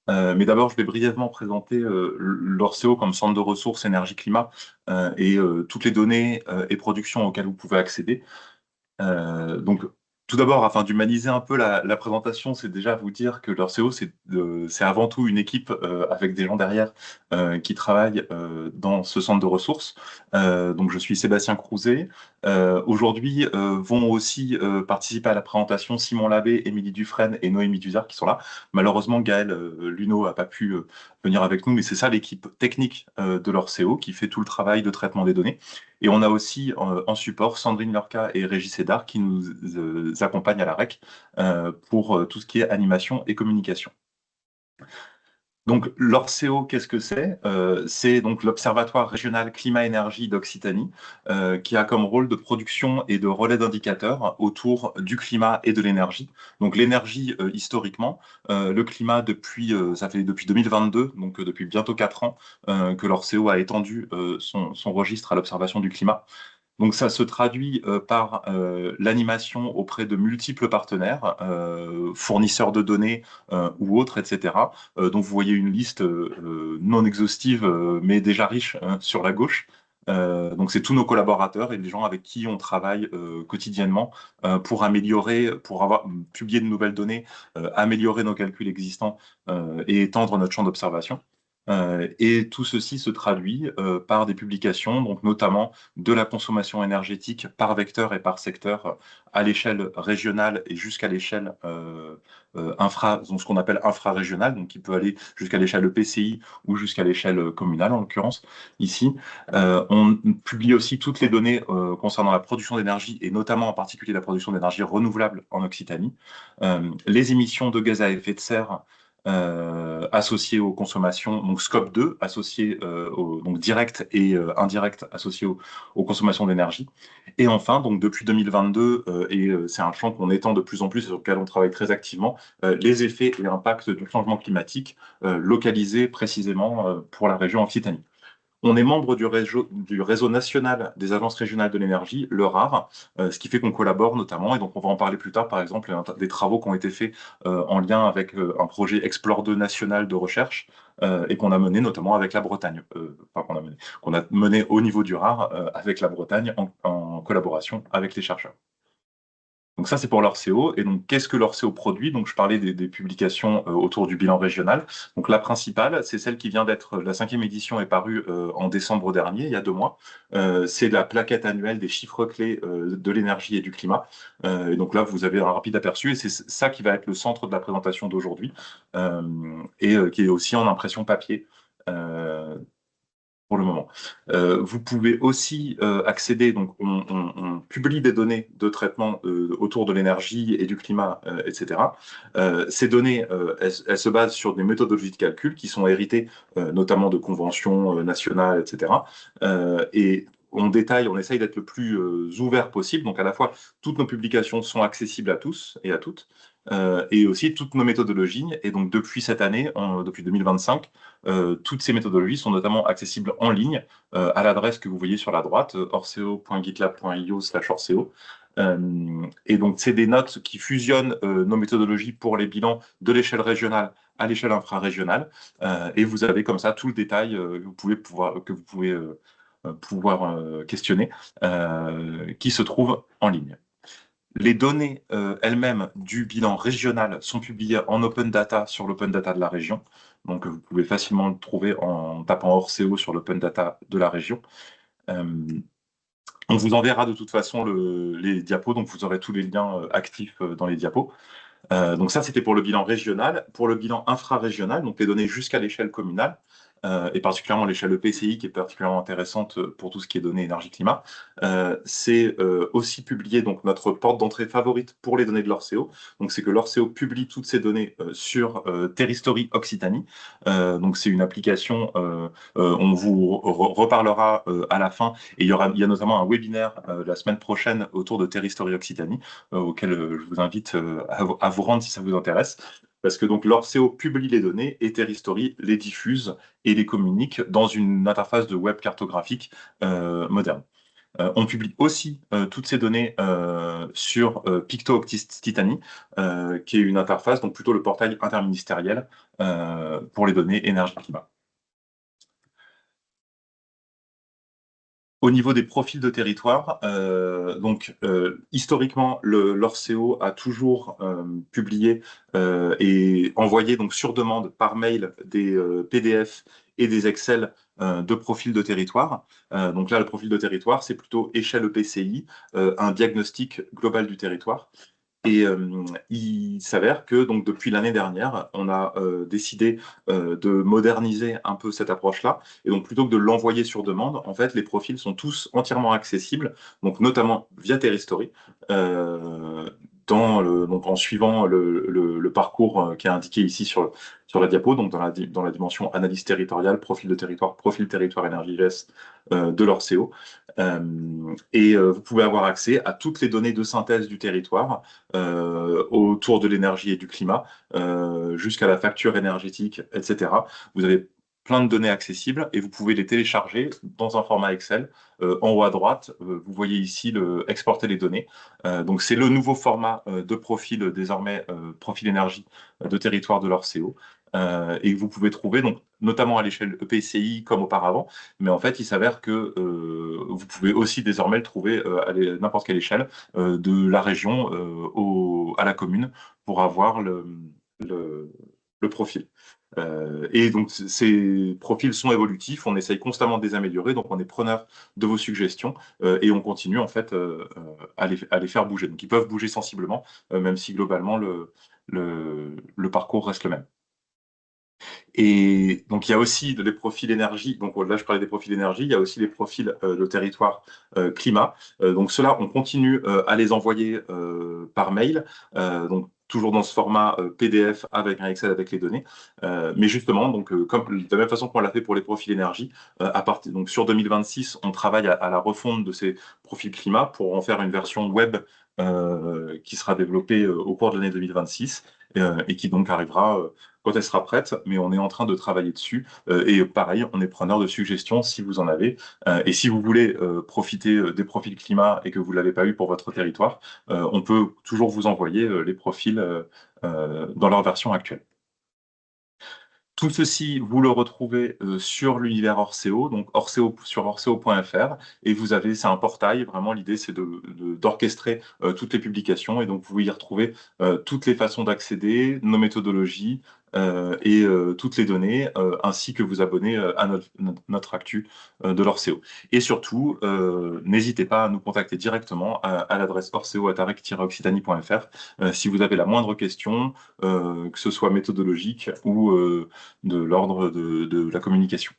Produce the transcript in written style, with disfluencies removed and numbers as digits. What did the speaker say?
Mais d'abord, je vais brièvement présenter l'Orséo comme centre de ressources énergie-climat et toutes les données et productions auxquelles vous pouvez accéder. Donc, tout d'abord, afin d'humaniser un peu la présentation, c'est déjà vous dire que l'Orséo, c'est avant tout une équipe avec des gens derrière qui travaillent dans ce centre de ressources. Donc, je suis Sébastien Crouzet. Aujourd'hui, vont aussi participer à la présentation Simon Labbé, Émilie Dufresne et Noémie Duzard qui sont là. Malheureusement, Gaël Luneau n'a pas pu venir avec nous, mais c'est ça l'équipe technique de l'Orséo qui fait tout le travail de traitement des données. Et on a aussi en support Sandrine Lurca et Régis Sédar qui nous accompagnent à la REC pour tout ce qui est animation et communication. Donc, l'Orséo, qu'est-ce que c'est? C'est donc l'Observatoire régional climat-énergie d'Occitanie, qui a comme rôle de production et de relais d'indicateurs autour du climat et de l'énergie. Donc, l'énergie, historiquement, le climat ça fait depuis 2022, donc depuis bientôt 4 ans, que l'Orséo a étendu son registre à l'observation du climat. Donc ça se traduit par l'animation auprès de multiples partenaires, fournisseurs de données ou autres, etc. Donc vous voyez une liste non exhaustive, mais déjà riche sur la gauche. Donc c'est tous nos collaborateurs et les gens avec qui on travaille quotidiennement pour améliorer, pour avoir publié de nouvelles données, améliorer nos calculs existants et étendre notre champ d'observation. Et tout ceci se traduit par des publications, donc notamment de la consommation énergétique par vecteur et par secteur à l'échelle régionale et jusqu'à l'échelle donc ce qu'on appelle infrarégionale, donc qui peut aller jusqu'à l'échelle EPCI ou jusqu'à l'échelle communale en l'occurrence ici. On publie aussi toutes les données concernant la production d'énergie et notamment en particulier la production d'énergie renouvelable en Occitanie, les émissions de gaz à effet de serre associés aux consommations, donc scope 2, associé donc direct et indirect associé aux consommations d'énergie. Et enfin, donc depuis 2022, c'est un champ qu'on étend de plus en plus et sur lequel on travaille très activement, les effets et impacts du changement climatique localisés précisément pour la région Occitanie. On est membre du réseau national des agences régionales de l'énergie, le RAR, ce qui fait qu'on collabore notamment, et donc on va en parler plus tard, par exemple, des travaux qui ont été faits en lien avec un projet Explore 2 national de recherche et qu'on a mené notamment avec la Bretagne, enfin qu'on a mené au niveau du RAR avec la Bretagne en collaboration avec les chercheurs. Donc ça, c'est pour l'Orséo. Et donc, qu'est-ce que l'Orséo produit? Donc, je parlais des publications autour du bilan régional. Donc, la principale, c'est celle qui vient d'être, la 5e édition est parue en décembre dernier, il y a 2 mois. C'est la plaquette annuelle des chiffres clés de l'énergie et du climat. Et donc là, vous avez un rapide aperçu. Et c'est ça qui va être le centre de la présentation d'aujourd'hui et qui est aussi en impression papier. Pour le moment. Vous pouvez aussi accéder, donc on publie des données de traitement autour de l'énergie et du climat, etc. Ces données, elles se basent sur des méthodologies de calcul qui sont héritées notamment de conventions nationales, etc. Et on détaille, on essaye d'être le plus ouvert possible. Donc à la fois, toutes nos publications sont accessibles à tous et à toutes. Et aussi toutes nos méthodologies. Et donc depuis cette année, depuis 2025, toutes ces méthodologies sont notamment accessibles en ligne à l'adresse que vous voyez sur la droite, orseo.gitlab.io/orseo. Et donc, c'est des notes qui fusionnent nos méthodologies pour les bilans de l'échelle régionale à l'échelle infrarégionale. Et vous avez comme ça tout le détail que vous pouvez pouvoir questionner, qui se trouve en ligne. Les données elles-mêmes du bilan régional sont publiées en open data sur l'open data de la région. Donc, vous pouvez facilement le trouver en tapant Orseo sur l'open data de la région. Euh, on vous enverra de toute façon les diapos, donc vous aurez tous les liens actifs dans les diapos. Donc ça, c'était pour le bilan régional. Pour le bilan infrarégional, donc les données jusqu'à l'échelle communale, et particulièrement l'échelle EPCI, qui est particulièrement intéressante pour tout ce qui est données énergie-climat, c'est aussi publié donc notre porte d'entrée favorite pour les données de l'Orséo. Donc c'est que l'Orséo publie toutes ces données sur Terristory Occitanie. Donc c'est une application, on vous reparlera à la fin, et il y a notamment un webinaire la semaine prochaine autour de Terristory Occitanie, auquel je vous invite à vous rendre si ça vous intéresse. Parce que donc l'Orséo publie les données et Terristory les diffuse et les communique dans une interface de web cartographique moderne. On publie aussi toutes ces données sur Picto Titani, qui est une interface, donc plutôt le portail interministériel pour les données énergie-climat. Au niveau des profils de territoire, historiquement, l'Orceo a toujours publié et envoyé donc sur demande par mail des PDF et des Excel de profils de territoire. Donc là, le profil de territoire, c'est plutôt échelle EPCI, un diagnostic global du territoire. Et il s'avère que donc depuis l'année dernière, on a décidé de moderniser un peu cette approche-là. Et donc plutôt que de l'envoyer sur demande, en fait, les profils sont tous entièrement accessibles, donc notamment via Terhistory, donc en suivant le parcours qui est indiqué ici sur la diapo, donc dans la dimension analyse territoriale, profil territoire énergie GES de l'Orceo. Vous pouvez avoir accès à toutes les données de synthèse du territoire autour de l'énergie et du climat, jusqu'à la facture énergétique, etc. Vous avez plein de données accessibles et vous pouvez les télécharger dans un format Excel. En haut à droite, vous voyez ici exporter les données. Donc c'est le nouveau format de profil désormais, profil énergie de territoire de l'Orceo. Et que vous pouvez trouver donc, notamment à l'échelle EPCI comme auparavant, mais en fait il s'avère que vous pouvez aussi désormais le trouver à n'importe quelle échelle, de la région à la commune pour avoir le, le profil. Et donc ces profils sont évolutifs, on essaye constamment de les améliorer, donc on est preneur de vos suggestions et on continue en fait à les faire bouger. Donc ils peuvent bouger sensiblement, même si globalement le parcours reste le même. Et donc, il y a aussi les profils énergie. Donc, là, je parlais des profils énergie. Il y a aussi les profils de territoire climat. Donc, ceux-là, on continue à les envoyer par mail. Donc, toujours dans ce format PDF avec un Excel avec les données. Mais justement, donc, comme de la même façon qu'on l'a fait pour les profils énergie, donc sur 2026, on travaille à la refonte de ces profils climat pour en faire une version web qui sera développée au cours de l'année 2026 et qui donc arrivera quand elle sera prête, mais on est en train de travailler dessus. Et pareil, on est preneur de suggestions si vous en avez. Et si vous voulez profiter des profils climat et que vous ne l'avez pas eu pour votre territoire, on peut toujours vous envoyer les profils dans leur version actuelle. Tout ceci, vous le retrouvez sur l'univers Orseo, donc sur orseo.fr, et vous avez, c'est un portail, vraiment l'idée c'est d'orchestrer toutes les publications, et donc vous y retrouvez toutes les façons d'accéder, nos méthodologies, et toutes les données, ainsi que vous abonner à notre actu de l'Orseo. Et surtout, n'hésitez pas à nous contacter directement à l'adresse orseo@arec-occitanie.fr si vous avez la moindre question, que ce soit méthodologique ou de l'ordre de la communication.